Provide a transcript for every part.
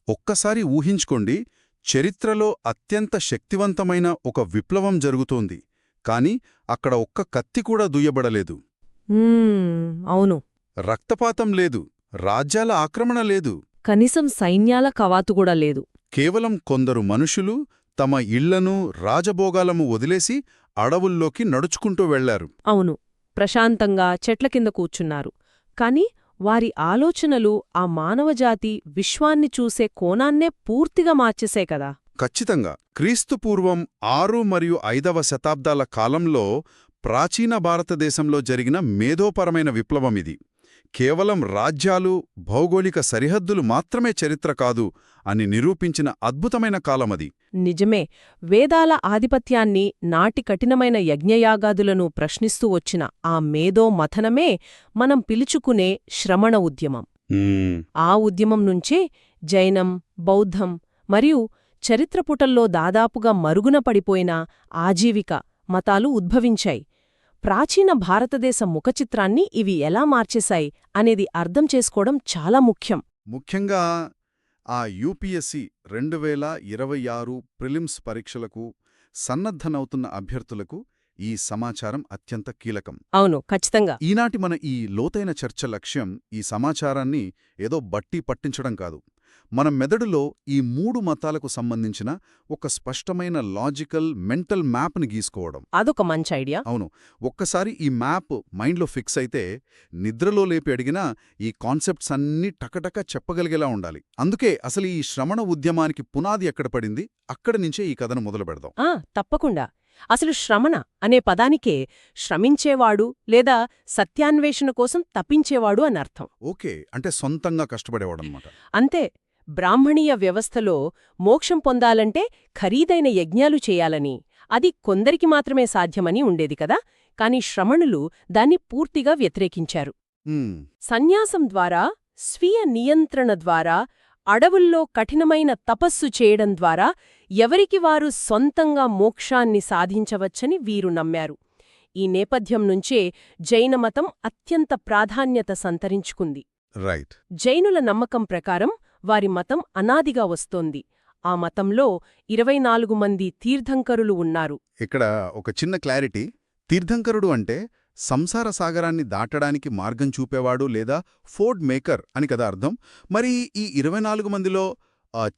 ఒక్కసారి ఊహించుకోండి, చరిత్రలో అత్యంత శక్తివంతమైన ఒక విప్లవం జరుగుతోంది, కాని అక్కడ ఒక్క కత్తి కూడా దుయ్యబడలేదు. అవును. రక్తపాతం లేదు, రాజ్యాల ఆక్రమణ లేదు. కనీసం సైన్యాల కవాతుగూడా లేదు. కేవలం కొందరు మనుషులు తమ ఇళ్లను, రాజభోగాలము వదిలేసి అడవుల్లోకి నడుచుకుంటూ వెళ్లారు. అవును, ప్రశాంతంగా చెట్ల కింద కూర్చున్నారు. కాని వారి ఆలోచనలు ఆ మానవజాతి విశ్వాన్ని చూసే కోణాన్నే పూర్తిగా మార్చేశాయి కదా. ఖచ్చితంగా. క్రీస్తుపూర్వం 6 మరియు 5వ శతాబ్దాల కాలంలో ప్రాచీన భారతదేశంలో జరిగిన మేధోపరమైన విప్లవమిది. కేవలం రాజ్యాలు, భౌగోళిక సరిహద్దులు మాత్రమే చరిత్ర కాదు అని నిరూపించిన అద్భుతమైన కాలమది. నిజమే. వేదాల ఆధిపత్యాన్ని, నాటి కఠినమైన యజ్ఞయాగాదులను ప్రశ్నిస్తూ వచ్చిన ఆ మేధో మథనమే మనం పిలుచుకునే శ్రమణ ఉద్యమం. ఆ ఉద్యమం నుంచే జైనం, బౌద్ధం మరియు చరిత్రపుటల్లో దాదాపుగా మరుగున పడిపోయిన ఆజీవిక మతాలు ఉద్భవించాయి. ప్రాచీన భారతదేశ ముఖచిత్రాన్ని ఇవి ఎలా మార్చేశాయి అనేది అర్థం చేసుకోవడం చాలా ముఖ్యం. ముఖ్యంగా ఆ యూపీఎస్సీ 2026 ప్రిలిమ్స్ పరీక్షలకు సన్నద్ధనవుతున్న అభ్యర్థులకు ఈ సమాచారం అత్యంత కీలకం. అవును, ఖచ్చితంగా. ఈనాటి మన ఈ లోతైన చర్చ లక్ష్యం ఈ సమాచారాన్ని ఏదో బట్టి పట్టించడం కాదు, మన మెదడులో ఈ 3 మతాలకు సంబంధించిన ఒక స్పష్టమైన లాజికల్ మెంటల్ మ్యాప్ని గీసుకోవడం. అదొక మంచి ఐడియా. అవును. ఒక్కసారి ఈ మ్యాప్ మైండ్లో ఫిక్స్ అయితే నిద్రలో లేపి అడిగినా ఈ కాన్సెప్ట్స్ అన్నీ టకటక చెప్పగలిగేలా ఉండాలి. అందుకే అసలు ఈ శ్రమణ ఉద్యమానికి పునాది ఎక్కడ పడింది, అక్కడి నుంచే ఈ కథను మొదలు పెడదాం. తప్పకుండా. అసలు శ్రమణ అనే పదానికే శ్రమించేవాడు లేదా సత్యాన్వేషణ కోసం తప్పించేవాడు అని అర్థం. ఓకే, అంటే సొంతంగా కష్టపడేవాడనమాట. అంతే. బ్రాహ్మణీయ వ్యవస్థలో మోక్షం పొందాలంటే ఖరీదైన యజ్ఞాలు చేయాలని, అది కొందరికి మాత్రమే సాధ్యమని ఉండేది కదా. కాని శ్రమణులు దాన్ని పూర్తిగా వ్యతిరేకించారు. సన్యాసం ద్వారా, స్వీయ నియంత్రణ ద్వారా, అడవుల్లో కఠినమైన తపస్సు చేయడం ద్వారా ఎవరికి వారు సొంతంగా మోక్షాన్ని సాధించవచ్చని వీరు నమ్మారు. ఈ నేపథ్యం నుంచే జైనమతం అత్యంత ప్రాధాన్యత సంతరించుకుంది. రైట్. జైనుల నమ్మకం ప్రకారం వారి మతం అనాదిగా వస్తోంది. ఆ మతంలో 24 మంది తీర్థంకరులు ఉన్నారు. ఇక్కడ ఒక చిన్న క్లారిటీ. తీర్థంకరుడు అంటే సంసార సాగరాన్ని దాటడానికి మార్గం చూపేవాడు లేదా ఫోర్డ్ మేకర్ అని కదా అర్థం. మరి ఈ 24 మందిలో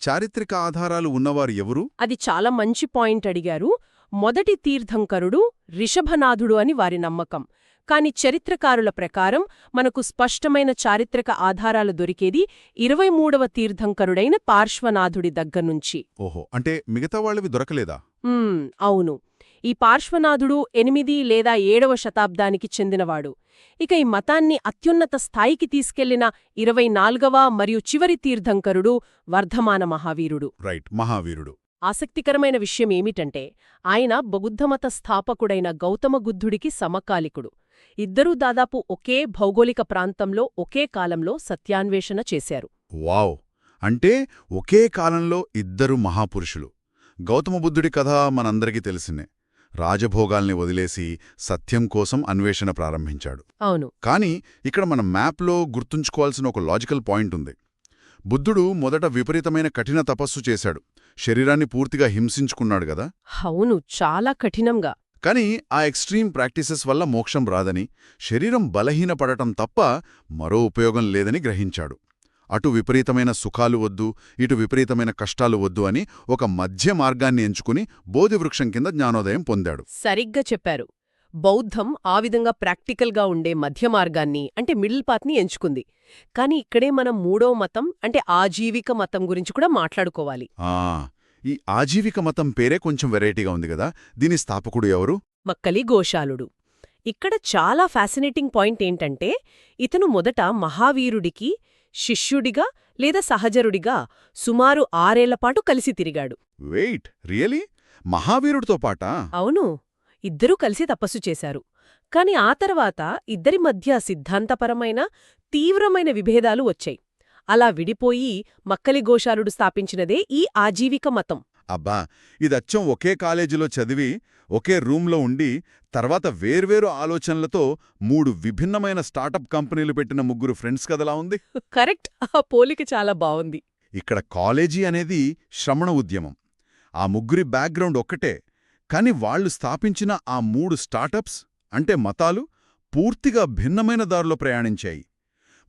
చారిత్రక ఆధారాలు ఉన్నవారు ఎవరు? అది చాలా మంచి పాయింట్ అడిగారు. మొదటి తీర్థంకరుడు రిషభనాథుడు అని వారి నమ్మకం. కాని చరిత్రకారుల ప్రకారం మనకు స్పష్టమైన చారిత్రక ఆధారాలు దొరికేది 23వ తీర్థంకరుడైన పార్శ్వనాథుడి దగ్గర్నుంచి. ఓహో, అంటే మిగతా వాళ్ళవి దొరకలేదా? అవును. ఈ పార్శ్వనాథుడు 8 లేదా 7వ శతాబ్దానికి చెందినవాడు. ఇక ఈ మతాన్ని అత్యున్నత స్థాయికి తీసుకెళ్లిన 24వ మరియు చివరి తీర్థంకరుడు వర్ధమాన మహావీరుడు. రైట్, మహావీరుడు. ఆసక్తికరమైన విషయమేమిటంటే ఆయన బౌద్ధమత స్థాపకుడైన గౌతమ బుద్ధుడికి సమకాలికుడు. ఇద్దరూ దాదాపు ఒకే భౌగోళిక ప్రాంతంలో ఒకే కాలంలో సత్యాన్వేషణ చేశారు. వావ్! అంటే ఒకే కాలంలో ఇద్దరు మహాపురుషులు. గౌతమ బుద్ధుడి కథ మనందరికీ తెలిసిందే. రాజభోగాల్ని వదిలేసి సత్యం కోసం అన్వేషణ ప్రారంభించాడు. అవును. కాని ఇక్కడ మన మ్యాప్లో గుర్తుంచుకోవాల్సిన ఒక లాజికల్ పాయింట్ ఉంది. బుద్ధుడు మొదట విపరీతమైన కఠిన తపస్సు చేశాడు, శరీరాన్ని పూర్తిగా హింసించుకున్నాడు గదా. అవును, చాలా కఠినంగా. కాని ఆ ఎక్స్ట్రీమ్ ప్రాక్టీసెస్ వల్ల మోక్షం రాదని, శరీరం బలహీనపడటం తప్ప మరో ఉపయోగం లేదని గ్రహించాడు. అటు విపరీతమైన సుఖాలు వద్దు, ఇటు విపరీతమైన కష్టాలు వద్దు అని ఒక మధ్య మార్గాన్ని ఎంచుకుని బోధివృక్షం కింద జ్ఞానోదయం పొందాడు. సరిగ్గా చెప్పారు. బౌద్ధం ఆ విధంగా ప్రాక్టికల్గా ఉండే మధ్య మార్గాన్ని, అంటే మిడిల్ పాత్ని ఎంచుకుంది. కాని ఇక్కడే మనం 3వ మతం అంటే ఆజీవిక మతం గురించి కూడా మాట్లాడుకోవాలి. ఈ ఆజీవిక మతం పేరే కొంచెం వెరైటీగా ఉంది గదా. దీని స్థాపకుడు ఎవరు? మక్కలి గోశాలుడు. ఇక్కడ చాలా ఫ్యాసినేటింగ్ పాయింట్ ఏంటంటే ఇతను మొదట మహావీరుడికి శిష్యుడిగా లేదా సహచరుడిగా సుమారు 6 ఏళ్లపాటు కలిసి తిరిగాడు. Wait, really? మహావీరుడితో పాటా? అవును, ఇద్దరూ కలిసి తపస్సు చేశారు. కాని ఆ తర్వాత ఇద్దరి మధ్య సిద్ధాంతపరమైన తీవ్రమైన విభేదాలు వచ్చాయి. అలా విడిపోయి మక్కలి గోశాలుడు స్థాపించినదే ఈ ఆజీవిక మతం. అబ్బా, ఇదచ్చం ఒకే కాలేజీలో చదివి ఒకే రూంలో ఉండి తర్వాత వేర్వేరు ఆలోచనలతో 3 విభిన్నమైన స్టార్టప్ కంపెనీలు పెట్టిన 3 ఫ్రెండ్స్ కదలా ఉంది. కరెక్ట్, ఆ పోలిక చాలా బావుంది. ఇక్కడ కాలేజీ అనేది శ్రమణ ఉద్యమం. ఆ ముగ్గురి బ్యాక్గ్రౌండ్ ఒక్కటే, కాని వాళ్లు స్థాపించిన ఆ 3 స్టార్టప్స్ అంటే మతాలు పూర్తిగా భిన్నమైన దారిలో ప్రయాణించాయి.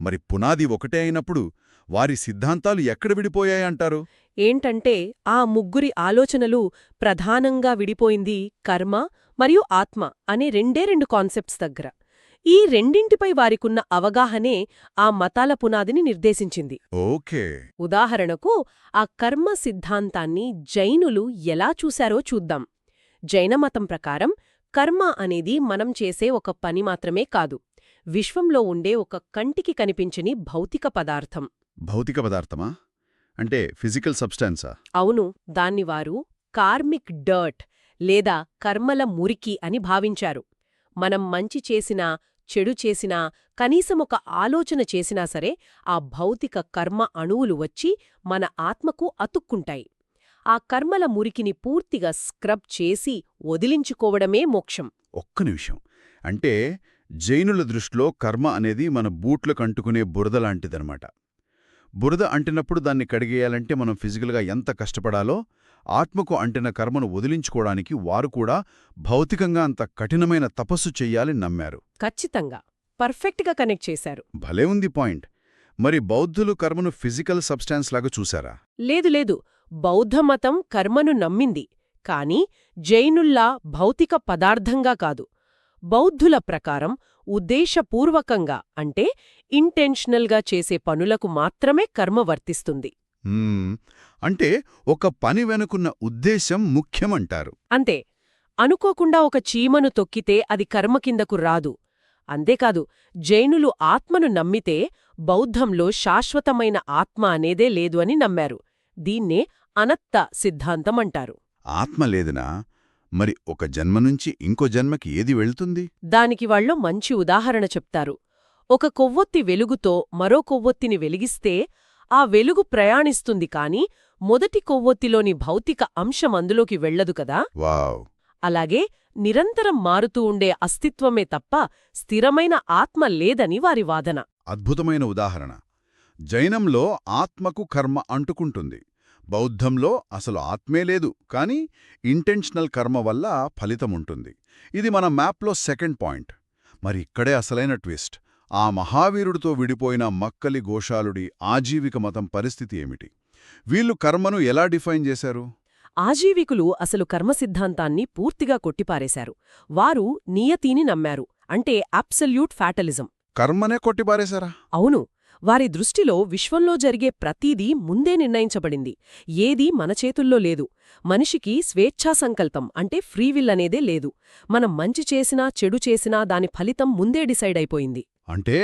మరి పునాది ఒకటే అయినప్పుడు వారి సిద్ధాంతాలు ఎక్కడ విడిపోయాయంటారు? ఏంటంటే ఆ ముగ్గురి ఆలోచనలు ప్రధానంగా విడిపోయింది కర్మ మరియు ఆత్మ అనే రెండు కాన్సెప్ట్స్ దగ్గర. ఈ రెండింటిపై వారికున్న అవగాహనే ఆ మతాల పునాదిని నిర్దేశించింది. ఓకే. ఉదాహరణకు ఆ కర్మ సిద్ధాంతాన్ని జైనులు ఎలా చూశారో చూద్దాం. జైనమతం ప్రకారం కర్మ అనేది మనం చేసే ఒక పని మాత్రమే కాదు, విశ్వంలో ఉండే ఒక కంటికి కనిపించని భౌతిక పదార్థం. భౌతిక పదార్థమా? అంటే ఫిజికల్ సబ్స్టాన్సా? అవును, దాన్ని వారు కార్మిక్ డర్ట్ లేదా కర్మల మురికి అని భావించారు. మనం మంచి చేసినా చెడు చేసినా కనీసం ఒక ఆలోచన చేసినా సరే ఆ భౌతిక కర్మ అణువులు వచ్చి మన ఆత్మకు అతుక్కుంటాయి. ఆ కర్మల మురికిని పూర్తిగా స్క్రబ్ చేసి వదిలించుకోవడమే మోక్షం. ఒక్క నిమిషం. అంటే జైనుల దృష్టిలో కర్మ అనేది మన బూట్లకు అంటుకునే బురద లాంటిదనమాట. బురద అంటినప్పుడు దాన్ని కడిగేయాలంటే మనం ఫిజికల్గా ఎంత కష్టపడాలో, ఆత్మకు అంటిన కర్మను వదిలించుకోవడానికి వారు కూడా భౌతికంగా అంత కఠినమైన తపస్సు చెయ్యాలని నమ్మారు. ఖచ్చితంగా పర్ఫెక్ట్గా కనెక్ట్ చేశారు. భలే ఉంది పాయింట్. మరి బౌద్ధులు కర్మను ఫిజికల్ సబ్స్టాన్స్ లాగా చూశారా? లేదు, బౌద్ధమతం కర్మను నమ్మింది, కాని జైనుల్లా భౌతిక పదార్థంగా కాదు. బౌద్ధుల ప్రకారం ఉద్దేశపూర్వకంగా అంటే ఇంటెన్షనల్గా చేసే పనులకు మాత్రమే కర్మ వర్తిస్తుంది. అంటే ఒక పని వెనుకున్న ఉద్దేశం ముఖ్యమంటారు. అంతే. అనుకోకుండా ఒక చీమను తొక్కితే అది కర్మ కిందకు రాదు. అంతేకాదు, జైనులు ఆత్మను నమ్మితే బౌద్ధంలో శాశ్వతమైన ఆత్మ అనేదే లేదు అని నమ్మారు. దీన్నే అనత్త సిద్ధాంతమంటారు. ఆత్మ లేదునా? మరి ఒక జన్మ నుంచి ఇంకో జన్మకి ఏది వెళ్తుంది? దానికి వాళ్ళు మంచి ఉదాహరణ చెప్తారు. ఒక కొవ్వొత్తి వెలుగుతో మరో కొవ్వొత్తిని వెలిగిస్తే ఆ వెలుగు ప్రయాణిస్తుంది కాని మొదటి కొవ్వొత్తిలోని భౌతిక అంశం అందులోకి వెళ్లదు కదా. వావ్. అలాగే నిరంతరం మారుతూ ఉండే అస్తిత్వమే తప్ప స్థిరమైన ఆత్మ లేదని వారి వాదన. అద్భుతమైన ఉదాహరణ. జైనంలో ఆత్మకు కర్మ అంటుకుంటుంది, బౌద్ధంలో అసలు ఆత్మే లేదు, కానీ ఇంటెన్షనల్ కర్మ వల్ల ఫలితముంటుంది. ఇది మన మ్యాప్లో సెకండ్ పాయింట్. మరి ఇక్కడే అసలైన ట్విస్ట్. ఆ మహావీరుడితో విడిపోయిన మక్కలి గోశాలుడి ఆజీవిక మతం పరిస్థితి ఏమిటి? వీళ్ళు కర్మను ఎలా డిఫైన్ చేశారు? ఆజీవికులు అసలు కర్మ సిద్ధాంతాన్ని పూర్తిగా కొట్టిపారేశారు. వారు నియతిని నమ్మారు, అంటే అబ్సల్యూట్ ఫ్యాటలిజం. కర్మనే కొట్టిపారేశారా? అవును. వారి దృష్టిలో విశ్వంలో జరిగే ప్రతీదీ ముందే నిర్ణయించబడింది. ఏదీ మన చేతుల్లో లేదు. మనిషికి స్వేచ్ఛాసంకల్పం అంటే ఫ్రీవిల్ అనేదే లేదు. మనం మంచి చేసినా చెడు చేసినా దాని ఫలితం ముందే డిసైడ్ అయిపోయింది. అంటే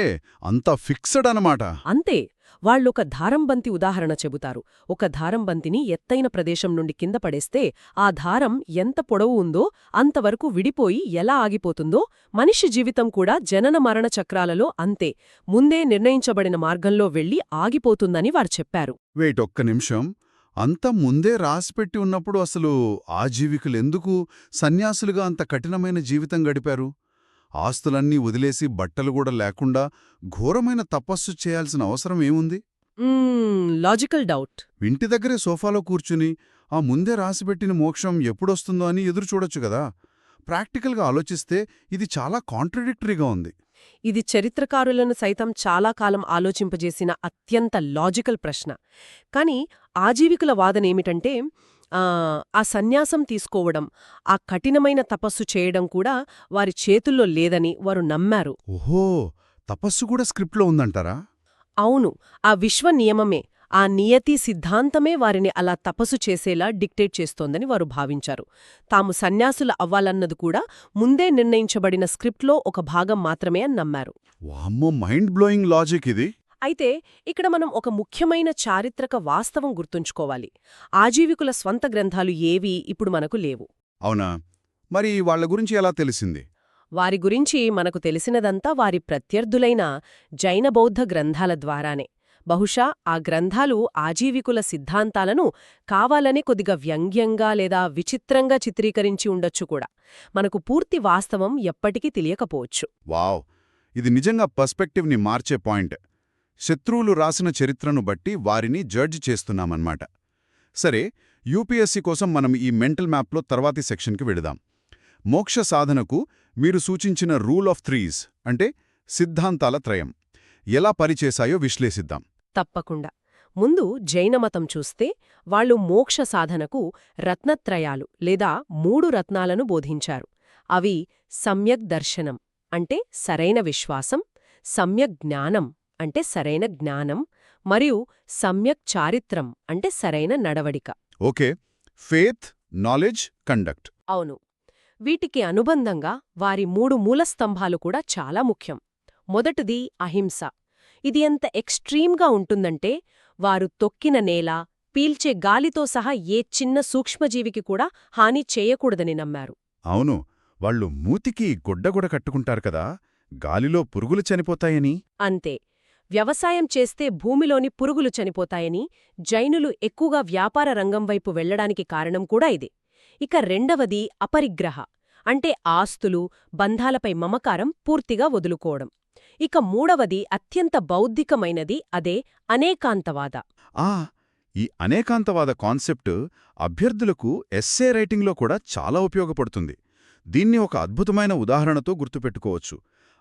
అంత ఫిక్స్డ్ అనమాట. అంతే. వాళ్ళొక దారంబంతి ఉదాహరణ చెబుతారు. ఒక దారంబంతిని ఎత్తైన ప్రదేశం నుండి కింద పడేస్తే ఆ దారం ఎంత పొడవు ఉందో అంతవరకు విడిపోయి ఎలా ఆగిపోతుందో మనిషి జీవితం కూడా జనన మరణ చక్రాలలో అంతే, ముందే నిర్ణయించబడిన మార్గంలో వెళ్లి ఆగిపోతుందని వారు చెప్పారు. వెయిట్, ఒక్క నిమిషం. అంత ముందే రాసిపెట్టి ఉన్నప్పుడు అసలు ఆజీవికులెందుకు సన్యాసులుగా అంత కఠినమైన జీవితం గడిపారు? ఆస్తులన్నీ వదిలేసి బట్టలు కూడా లేకుండా ఘోరమైన తపస్సు చేయాల్సిన అవసరం ఏముంది? Logical doubt. ఇంటి దగ్గరే సోఫాలో కూర్చుని ఆ ముందే రాసిపెట్టిన మోక్షం ఎప్పుడొస్తుందో అని ఎదురుచూడొచ్చు కదా. ప్రాక్టికల్గా ఆలోచిస్తే ఇది చాలా కాంట్రడిక్టరీగా ఉంది. ఇది చరిత్రకారులను సైతం చాలా కాలం ఆలోచింపజేసిన అత్యంత లాజికల్ ప్రశ్న. కాని ఆజీవికుల వాదనేమిటంటే ఆ సన్యాసం తీసుకోవడం, ఆ కఠినమైన తపస్సు చేయడం కూడా వారి చేతుల్లో లేదని వారు నమ్మారు. ఓహో, తపస్సు కూడా స్క్రిప్ట్లో ఉందంటారా? అవును. ఆ విశ్వ నియమమే, ఆ నియతి సిద్ధాంతమే వారిని అలా తపస్సు చేసేలా డిక్టేట్ చేస్తోందని వారు భావించారు. తాము సన్యాసుల అవ్వాలన్నది కూడా ముందే నిర్ణయించబడిన స్క్రిప్ట్లో ఒక భాగం మాత్రమే అని నమ్మారు. వామ్మో, మైండ్ బ్లోయింగ్ లాజిక్ ఇది. అయితే ఇక్కడ మనం ఒక ముఖ్యమైన చారిత్రక వాస్తవం గుర్తుంచుకోవాలి. ఆజీవికుల స్వంత గ్రంథాలు ఏవీ ఇప్పుడు మనకు లేవు. అవునా? మరి వాళ్ల గురించి ఎలా తెలిసింది? వారి గురించి మనకు తెలిసినదంతా వారి ప్రత్యర్థులైన జైన బౌద్ధ గ్రంథాల ద్వారానే. బహుశా ఆ గ్రంథాలు ఆజీవికుల సిద్ధాంతాలను కావాలనే కొద్దిగా వ్యంగ్యంగా లేదా విచిత్రంగా చిత్రీకరించి ఉండొచ్చు కూడా. మనకు పూర్తి వాస్తవం ఎప్పటికీ తెలియకపోవచ్చు. వావ్, ఇది నిజంగా పర్స్పెక్టివ్ని మార్చే పాయింట్. శత్రువులు రాసిన చరిత్రను బట్టి వారిని జడ్జ్ చేస్తున్నామన్నమాట. సరే, యూపీఎస్సీ కోసం మనం ఈ మెంటల్ మ్యాప్లో తర్వాతి సెక్షన్కి వెళదాం. మోక్ష సాధనకు మీరు సూచించిన రూల్ ఆఫ్ త్రీస్ అంటే సిద్ధాంతాల త్రయం ఎలా పనిచేశాయో విశ్లేషిద్దాం. తప్పకుండా. ముందు జైనమతం చూస్తే వాళ్ళు మోక్ష సాధనకు రత్నత్రయాలు లేదా 3 రత్నాలను బోధించారు. అవి సమ్యక్ దర్శనం అంటే సరైన విశ్వాసం, సమ్యక్ జ్ఞానం అంటే సరైన జ్ఞానం, మరియు సమ్యక్ చారిత్రం అంటే సరైన నడవడిక. Okay, faith, knowledge, conduct. అవును. వీటికి అనుబంధంగా వారి 3 మూలస్తంభాలు కూడా చాలా ముఖ్యం. మొదటిది అహింస. ఇది ఎంత ఎక్స్ట్రీమ్గా ఉంటుందంటే వారు తొక్కిన నేల, పీల్చే గాలితో సహా ఏ చిన్న సూక్ష్మజీవికి కూడా హాని చేయకూడదని నమ్మారు. అవును, వాళ్ళు మూతికి గుడ్డగుడ కట్టుకుంటారు కదా, గాలిలో పురుగులు చనిపోతాయని. అంతే. వ్యవసాయం చేస్తే భూమిలోని పురుగులు చనిపోతాయని జైనులు ఎక్కువగా వ్యాపార రంగం వైపు వెళ్లడానికి కారణం కూడా ఇదే. ఇక రెండవది అపరిగ్రహ అంటే ఆస్తులు, బంధాలపై మమకారం పూర్తిగా వదులుకోవడం. ఇక మూడవది అత్యంత బౌద్ధికమైనది, అదే అనేకాంతవాద. ఈ అనేకాంతవాద కాన్సెప్ట్ అభ్యర్థులకు ఎస్సే రైటింగ్లో కూడా చాలా ఉపయోగపడుతుంది. దీన్ని ఒక అద్భుతమైన ఉదాహరణతో గుర్తుపెట్టుకోవచ్చు.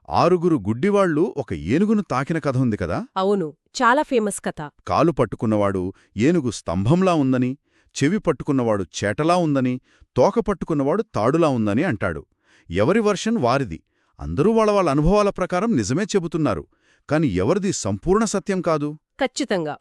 6 గుడ్డివాళ్లు ఒక ఏనుగును తాకిన కథ ఉంది కదా. అవును, చాలా ఫేమస్ కథ. కాలు పట్టుకున్నవాడు ఏనుగు స్తంభంలా ఉందని, చెవి పట్టుకున్నవాడు చేటలా ఉందని, తోక పట్టుకున్నవాడు తాడులా ఉందని అంటాడు. ఎవరి వర్షన్ వారిది. అందరూ వాళ్ళ అనుభవాల ప్రకారం నిజమే చెబుతున్నారు, కాని ఎవరిది సంపూర్ణ సత్యం కాదు. ఖచ్చితంగా.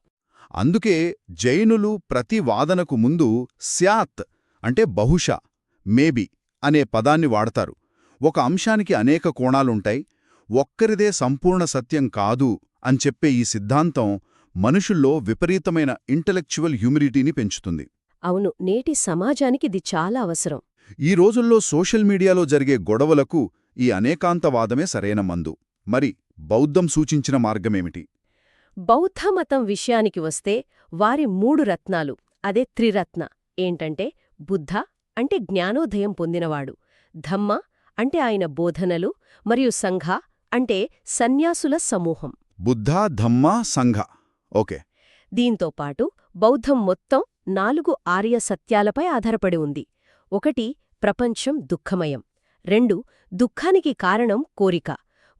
అందుకే జైనులు ప్రతి వాదనకు ముందు స్యాత్ అంటే బహుశా, మేబీ అనే పదాన్ని వాడతారు. ఒక అంశానికి అనేక కోణాలుంటాయి, ఒక్కరిదే సంపూర్ణ సత్యం కాదు అని చెప్పే ఈ సిద్ధాంతం మనుషుల్లో విపరీతమైన ఇంటలెక్చువల్ హ్యూమిలిటీని పెంచుతుంది. అవును, నేటి సమాజానికిది చాలా అవసరం. ఈ రోజుల్లో సోషల్ మీడియాలో జరిగే గొడవలకు ఈ అనేకాంతవాదమే సరైన మందు. మరి బౌద్ధం సూచించిన మార్గమేమిటి? బౌద్ధమతం విషయానికి వస్తే వారి 3 రత్నాలు, అదే త్రిరత్న ఏంటంటే బుద్ధ అంటే జ్ఞానోదయం పొందినవాడు, ధమ్మ అంటే ఆయన బోధనలు, మరియు సంఘ అంటే సన్యాసుల సమూహం. బుద్ధ, ధమ్మ, సంఘ. ఓకే. దీంతోపాటు బౌద్ధం మొత్తం 4 ఆర్య సత్యాలపై ఆధారపడి ఉంది. 1 ప్రపంచం దుఃఖమయం, 2 దుఃఖానికి కారణం కోరిక,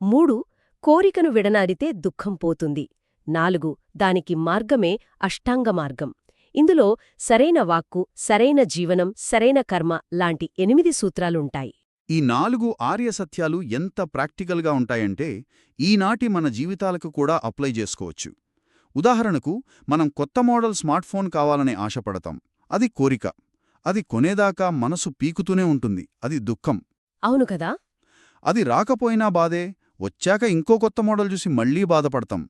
3 కోరికను విడనాడితే దుఃఖం పోతుంది, 4 దానికి మార్గమే అష్టాంగ మార్గం. ఇందులో సరైన వాక్కు, సరైన జీవనం, సరైన కర్మ లాంటి 8 సూత్రాలుంటాయి. ఈ 4 ఆర్య సత్యాలు ఎంత ప్రాక్టికల్గా ఉంటాయంటే ఈనాటి మన జీవితాలకు కూడా అప్లై చేసుకోవచ్చు. ఉదాహరణకు, మనం కొత్త మోడల్ స్మార్ట్ ఫోన్ కావాలనే ఆశపడతాం. అది కోరిక. అది కొనేదాకా మనసు పీకుతూనే ఉంటుంది. అది దుఃఖం. అవును కదా. అది రాకపోయినా బాధే, వచ్చాక ఇంకో కొత్త మోడల్ చూసి మళ్లీ బాధపడతాం.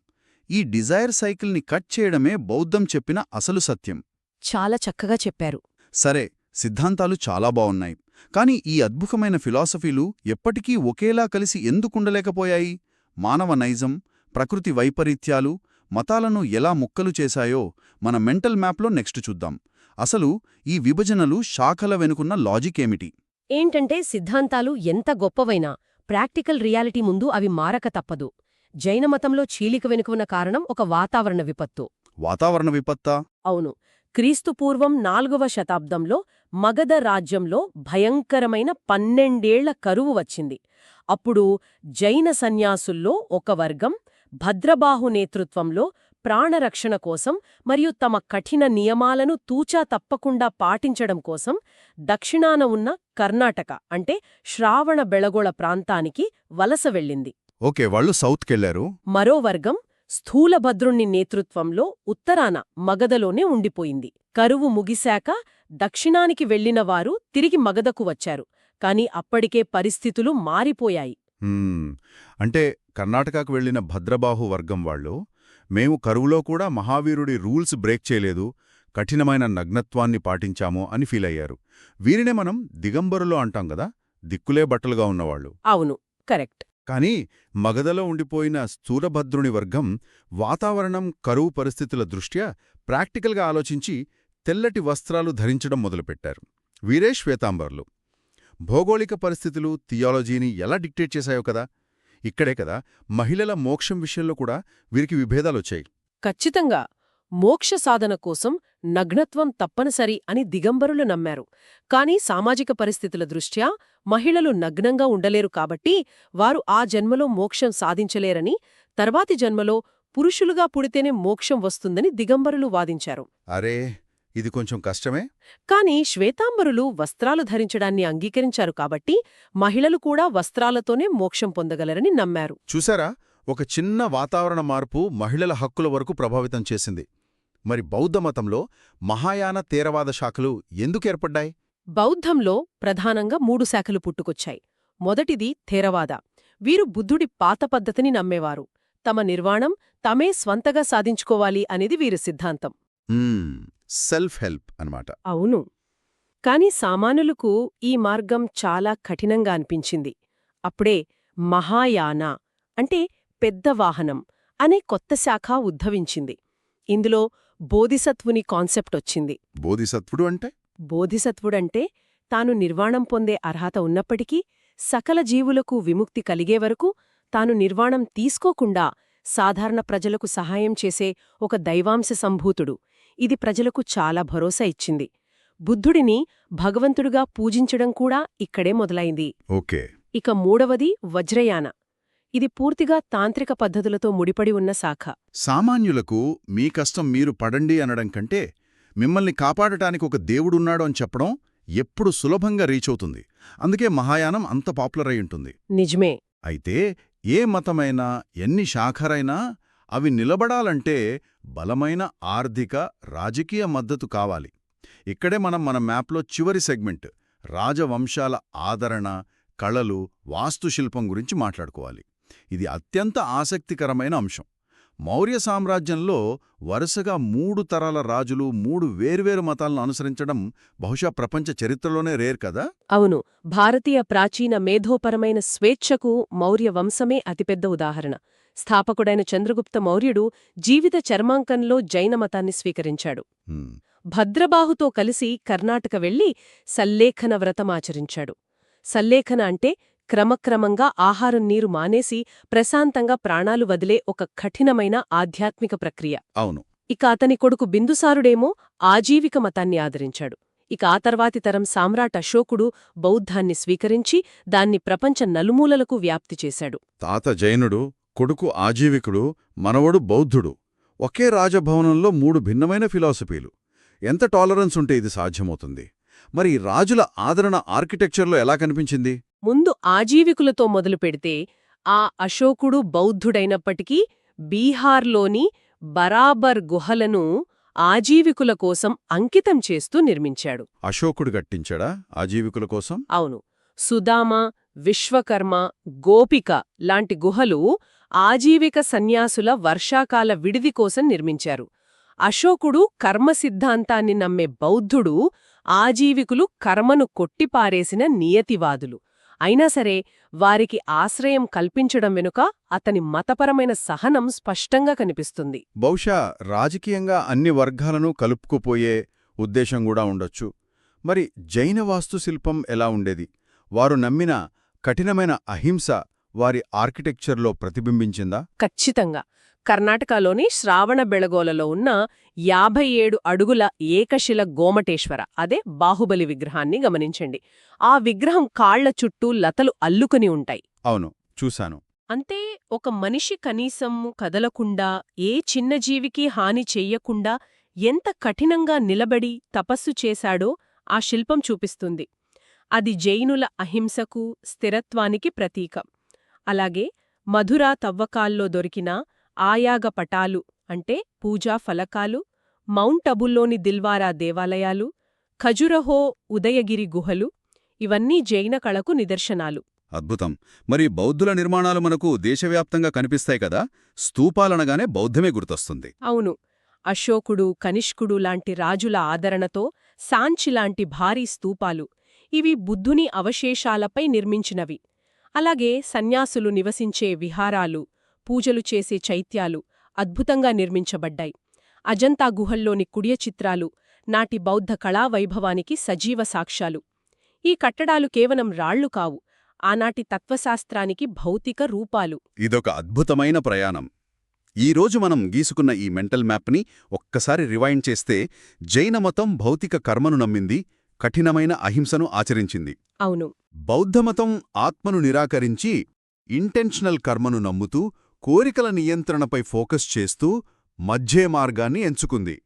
ఈ డిజైర్ సైకిల్ని కట్ చేయడమే బౌద్ధం చెప్పిన అసలు సత్యం. చాలా చక్కగా చెప్పారు. సరే, సిద్ధాంతాలు చాలా బావున్నాయి, కాని ఈ అద్భుతమైన ఫిలాసఫీలు ఎప్పటికీ ఒకేలా కలిసి ఎందుకుండలేకపోయాయి? మానవ నైజం, ప్రకృతి వైపరీత్యాలు మతాలను ఎలా ముక్కలు చేశాయో మన మెంటల్ మ్యాప్లో నెక్స్ట్ చూద్దాం. అసలు ఈ విభజనలు, శాఖల వెనుకున్న లాజికేమిటి? ఏంటంటే సిద్ధాంతాలు ఎంత గొప్పవైనా ప్రాక్టికల్ రియాలిటీ ముందు అవి మారక తప్పదు. జైనమతంలో చీలిక వెనుకున్న కారణం ఒక వాతావరణ విపత్తు. వాతావరణ విపత్తా? అవును. క్రీస్తుపూర్వం 4వ శతాబ్దంలో మగధ రాజ్యంలో భయంకరమైన 12 ఏళ్ల కరువు వచ్చింది. అప్పుడు జైన సన్యాసుల్లో ఒక వర్గం భద్రబాహు నేతృత్వంలో ప్రాణరక్షణ కోసం మరియు తమ కఠిన నియమాలను తూచా తప్పకుండా పాటించడం కోసం దక్షిణాన ఉన్న కర్ణాటక అంటే శ్రావణబెళగొళ ప్రాంతానికి వలస వెళ్ళింది. ఓకే, వాళ్ళు సౌత్కెళ్లారు. మరో వర్గం స్థూలభద్రుణ్ణి నేతృత్వంలో ఉత్తరాన మగధలోనే ఉండిపోయింది. కరువు ముగిశాక దక్షిణానికి వెళ్లినవారు తిరిగి మగధకు వచ్చారు. కాని అప్పటికే పరిస్థితులు మారిపోయాయి. అంటే కర్ణాటకకు వెళ్లిన భద్రబాహు వర్గం వాళ్ళు, మేము కరువులో కూడా మహావీరుడి రూల్స్ బ్రేక్ చేయలేదు, కఠినమైన నగ్నత్వాన్ని పాటించాము అని ఫీలయ్యారు. వీరినే మనం దిగంబరులో అంటాం గదా, దిక్కులే బట్టలుగా ఉన్నవాళ్లు. అవును, కరెక్ట్. కాని మగధలో ఉండిపోయిన స్థూలభద్రుని వర్గం వాతావరణం, కరువు పరిస్థితుల దృష్ట్యా ప్రాక్టికల్గా ఆలోచించి తెల్లటి వస్త్రాలు ధరించడం మొదలుపెట్టారు. వీరే శ్వేతాంబర్లు. భౌగోళిక పరిస్థితులు థియాలజీని ఎలా డిక్టేట్ చేశాయో కదా. ఇక్కడే కదా మహిళల మోక్షం విషయంలో కూడా వీరికి విభేదాలొచ్చాయి. ఖచ్చితంగా మోక్ష సాధన కోసం నగ్నత్వం తప్పనిసరి అని దిగంబరులు నమ్మారు. కాని సామాజిక పరిస్థితుల దృష్ట్యా మహిళలు నగ్నంగా ఉండలేరు కాబట్టి వారు ఆ జన్మలో మోక్షం సాధించలేరని, తర్వాతి జన్మలో పురుషులుగా పుడితేనే మోక్షం వస్తుందని దిగంబరులు వాదించారు. అరే, ఇది కొంచెం కష్టమే. కాని శ్వేతాంబరులు వస్త్రాలు ధరించడాన్ని అంగీకరించారు కాబట్టి మహిళలు కూడా వస్త్రాలతోనే మోక్షం పొందగలరని నమ్మారు. చూసారా, ఒక చిన్న వాతావరణ మార్పు మహిళల హక్కుల వరకు ప్రభావితం చేసింది. మరి బౌద్ధమతంలో మహాయాన తేరవాద శాఖలు ఎందుకేర్పడ్డాయి? బౌద్ధంలో ప్రధానంగా 3 శాఖలు పుట్టుకొచ్చాయి. మొదటిది థేరవాద. వీరు బుద్ధుడి పాత పద్ధతిని నమ్మేవారు. తమ నిర్వాణం తమే స్వంతగా సాధించుకోవాలి అనేది వీరి సిద్ధాంతం. సెల్ఫ్ హెల్ప్ అన్నమాట. అవును. కాని సామాన్యులకు ఈ మార్గం చాలా కఠినంగా అనిపించింది. అప్పుడే మహాయాన అంటే పెద్ద వాహనం అనే కొత్త శాఖ ఉద్భవించింది. ఇందులో బోధిసత్వుని కాన్సెప్టొచ్చింది. బోధిసత్వుడు అంటే? బోధిసత్వుడంటే తాను నిర్వాణం పొందే అర్హత ఉన్నప్పటికీ సకల జీవులకు విముక్తి కలిగే వరకు తాను నిర్వాణం తీసుకోకుండా సాధారణ ప్రజలకు సహాయం చేసే ఒక దైవాంశ సంభూతుడు. ఇది ప్రజలకు చాలా భరోసా ఇచ్చింది. బుద్ధుడిని భగవంతుడుగా పూజించడం కూడా ఇక్కడే మొదలైంది. ఓకే. ఇక మూడవది వజ్రయాన. ఇది పూర్తిగా తాంత్రిక పద్ధతులతో ముడిపడి ఉన్న శాఖ. సామాన్యులకు మీ కష్టం మీరు పడండి అనడం కంటే మిమ్మల్ని కాపాడటానికి ఒక దేవుడున్నాడు అని చెప్పడం ఎప్పుడు సులభంగా రీచవుతుంది. అందుకే మహాయానం అంత పాపులర్ అయి ఉంటుంది. నిజమే. అయితే ఏ మతమైనా ఎన్ని శాఖరైనా అవి నిలబడాలంటే బలమైన ఆర్థిక రాజకీయ మద్దతు కావాలి. ఇక్కడే మన మ్యాప్లో చివరి సెగ్మెంట్ రాజవంశాల ఆదరణ, కళలు, వాస్తుశిల్పం గురించి మాట్లాడుకోవాలి. ఇది అత్యంత ఆసక్తికరమైన అంశం. మౌర్య సామ్రాజ్యంలో వరుసగా 3 తరాల రాజులు 3 వేర్వేరు మతాలను అనుసరించడం బహుశా ప్రపంచ చరిత్రలోనే రేర్ కదా? అవును. భారతీయ ప్రాచీన మేధోపరమైన స్వేచ్ఛకు మౌర్య వంశమే అతిపెద్ద ఉదాహరణ. స్థాపకుడైన చంద్రగుప్త మౌర్యుడు జీవిత చర్మాంకంలో జైన మతాన్ని స్వీకరించాడు. భద్రబాహుతో కలిసి కర్ణాటక వెళ్లి సల్లేఖన వ్రతమాచరించాడు. సల్లేఖన అంటే క్రమక్రమంగా ఆహారం నీరు మానేసి ప్రశాంతంగా ప్రాణాలు వదిలే ఒక కఠినమైన ఆధ్యాత్మిక ప్రక్రియ. అవును. ఇక అతని కొడుకు బిందుసారుడేమో ఆజీవిక మతాన్ని ఆదరించాడు. ఇక ఆ తర్వాతి తరం సామ్రాట్ అశోకుడు బౌద్ధాన్ని స్వీకరించి దాన్ని ప్రపంచ నలుమూలలకు వ్యాప్తి చేశాడు. తాత జైనుడు, కొడుకు ఆజీవికుడు, మనవడు బౌద్ధుడు. ఒకే రాజభవనంలో 3 భిన్నమైన ఫిలాసఫీలు. ఎంత టాలరెన్స్ ఉంటే ఇది సాధ్యమవుతుంది? మరి ఈ రాజుల ఆదరణ ఆర్కిటెక్చర్లో ఎలా కనిపించింది? ముందు ఆజీవికులతో మొదలుపెడితే ఆ అశోకుడు బౌద్ధుడైనప్పటికీ బీహార్లోని బరాబర్ గుహలను ఆజీవికుల కోసం అంకితం చేస్తూ నిర్మించాడు. అశోకుడు గట్టించాడా ఆజీవికుల కోసం? అవును. సుదామ, విశ్వకర్మ, గోపిక లాంటి గుహలు ఆజీవిక సన్యాసుల వర్షాకాల విడిది కోసం నిర్మించారు. అశోకుడు కర్మ సిద్ధాంతాన్ని నమ్మే బౌద్ధుడు, ఆజీవికులు కర్మను కొట్టిపారేసిన నియతివాదులు. అయినా సరే వారికి ఆశ్రయం కల్పించడం వెనుక అతని మతపరమైన సహనం స్పష్టంగా కనిపిస్తుంది. బహుశా రాజకీయంగా అన్ని వర్గాలను కలుపుకుపోయే ఉద్దేశం కూడా ఉండొచ్చు. మరి జైన వాస్తుశిల్పం ఎలా ఉండేది? వారు నమ్మిన కఠినమైన అహింస వారి ఆర్కిటెక్చర్లో ప్రతిబింబించిందా? ఖచ్చితంగా. కర్ణాటకలోని శ్రావణబెళగోలలో ఉన్న 57 అడుగుల ఏకశిల గోమటేశ్వర, అదే బాహుబలి విగ్రహాన్ని గమనించండి. ఆ విగ్రహం కాళ్ల చుట్టూ లతలు అల్లుకుని ఉంటాయి. అవును, చూశాను. అంటే ఒక మనిషి కనీసం కదలకుండా, ఏ చిన్న జీవికి హాని చెయ్యకుండా ఎంత కఠినంగా నిలబడి తపస్సు చేశాడో ఆ శిల్పం చూపిస్తుంది. అది జైనుల అహింసకు, స్థిరత్వానికి ప్రతీక. అలాగే మధురా తవ్వకాల్లో దొరికిన ఆయాగ పటాలు అంటే పూజా ఫలకాలు, మౌంట్ అబుల్లోని దిల్వారా దేవాలయాలు, ఖజురహో ఉదయగిరి గుహలు ఇవన్నీ జైన కళకు నిదర్శనాలు. అద్భుతం. మరి బౌద్ధుల నిర్మాణాలు మనకు దేశవ్యాప్తంగా కనిపిస్తాయి కదా? స్తూపాలనగానే బౌద్ధమే గుర్తొస్తుంది. అవును. అశోకుడు, కనిష్కుడు లాంటి రాజుల ఆదరణతో సాంచిలాంటి భారీ స్తూపాలు. ఇవి బుద్ధుని అవశేషాలపై నిర్మించినవి. అలాగే సన్యాసులు నివసించే విహారాలు, పూజలు చేసే చైత్యాలు అద్భుతంగా నిర్మించబడ్డాయి. అజంతా గుహల్లోని కుడియ చిత్రాలు నాటి బౌద్ధ కళావైభవానికి సజీవ సాక్ష్యాలు. ఈ కట్టడాలు కేవలం రాళ్లు కావు, ఆనాటి తత్వశాస్త్రానికి భౌతిక రూపాలు. ఇదొక అద్భుతమైన ప్రయాణం. ఈరోజు మనం గీసుకున్న ఈ మెంటల్ మ్యాప్ని ఒక్కసారి రివైండ్ చేస్తే జైనమతం భౌతిక కర్మను నమ్మింది, కఠినమైన అహింసను ఆచరించింది. అవును. బౌద్ధమతం ఆత్మను నిరాకరించి ఇంటెన్షనల్ కర్మను నమ్ముతూ కోరికల నియంత్రణపై ఫోకస్ చేస్తూ మధ్యే మార్గాన్ని ఎంచుకుంది.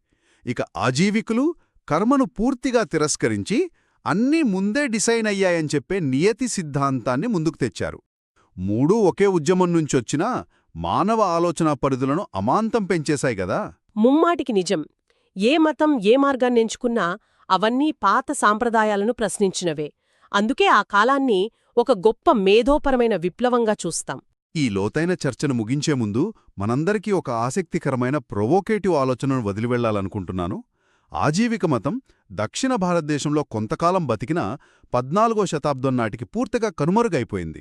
ఇక ఆజీవికులు కర్మను పూర్తిగా తిరస్కరించి అన్నీ ముందే డిసైన్ అయ్యాయని చెప్పే నియతి సిద్ధాంతాన్ని ముందుకు తెచ్చారు. మూడూ ఒకే ఉద్యమం నుంచొచ్చినా మానవ ఆలోచనా పరిధులను అమాంతం పెంచేశాయి గదా. ముమ్మాటికి నిజం. ఏ మతం ఏ మార్గాన్నెంచుకున్నా అవన్నీ పాత సాంప్రదాయాలను ప్రశ్నించినవే. అందుకే ఆ కాలాన్ని ఒక గొప్ప మేధోపరమైన విప్లవంగా చూస్తాం. ఈ లోతైన చర్చను ముగించే ముందు మనందరికీ ఒక ఆసక్తికరమైన ప్రొవోకేటివ్ ఆలోచనను వదిలివెళ్లాలనుకుంటున్నాను. ఆజీవిక మతం దక్షిణ భారతదేశంలో కొంతకాలం బతికినా 14వ శతాబ్దం నాటికి పూర్తిగా కనుమరుగైపోయింది.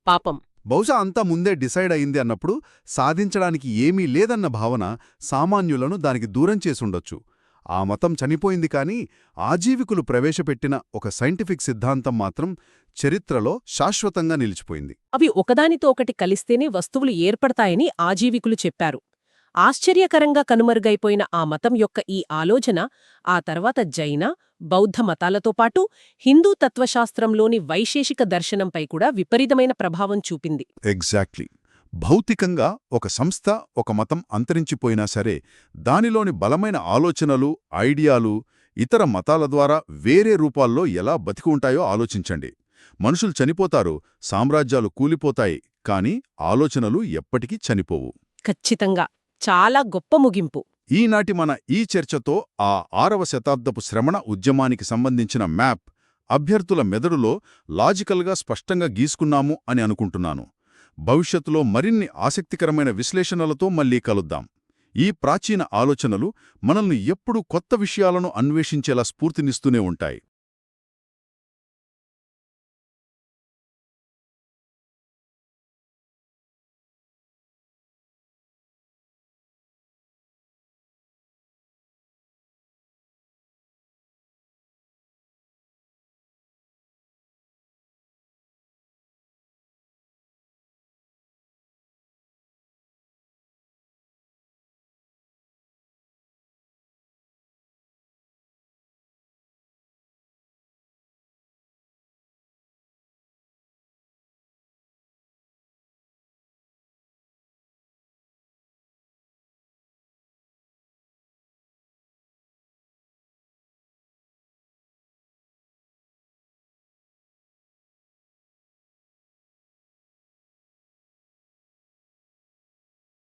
పాపం. బహుశా అంతా ముందే డిసైడ్ అయింది అన్నప్పుడు సాధించడానికి ఏమీ లేదన్న భావన సామాన్యులను దానికి దూరం చేసుండొచ్చు. ఆ మతం చనిపోయింది కానీ ఆజీవికులు ప్రవేశపెట్టిన ఒక సైంటిఫిక్ సిద్ధాంతం మాత్రం చరిత్రలో శాశ్వతంగా నిలిచిపోయింది. అవి ఒకదానితో ఒకటి కలిస్తేనే వస్తువులు ఏర్పడతాయని ఆజీవికులు చెప్పారు. ఆశ్చర్యకరంగా కనుమరుగైపోయిన ఆ మతం యొక్క ఈ ఆలోచన ఆ తర్వాత జైన, బౌద్ధ మతాలతో పాటు హిందూ తత్వశాస్త్రంలోని వైశేషిక దర్శనంపై కూడా విపరీతమైన ప్రభావం చూపింది. ఎగ్జాక్ట్లీ. భౌతికంగా ఒక సంస్థ, ఒక మతం అంతరించిపోయినా సరే దానిలోని బలమైన ఆలోచనలు, ఐడియాలు ఇతర మతాల ద్వారా వేరే రూపాల్లో ఎలా బతికి ఉంటాయో ఆలోచించండి. మనుషులు చనిపోతారు, సామ్రాజ్యాలు కూలిపోతాయి, కానీ ఆలోచనలు ఎప్పటికీ చనిపోవు. ఖచ్చితంగా. చాలా గొప్ప ముగింపు. ఈనాటి మన ఈ చర్చతో ఆ 6వ శతాబ్దపు శ్రమణ ఉద్యమానికి సంబంధించిన మ్యాప్ అభ్యర్థుల మెదడులో లాజికల్గా స్పష్టంగా గీసుకున్నాము అని అనుకుంటున్నాను. భవిష్యత్తులో మరిన్ని ఆసక్తికరమైన విశ్లేషణలతో మళ్ళీ కలుద్దాం. ఈ ప్రాచీన ఆలోచనలు మనల్ని ఎప్పుడూ కొత్త విషయాలను అన్వేషించేలా స్ఫూర్తినిస్తూనే ఉంటాయి.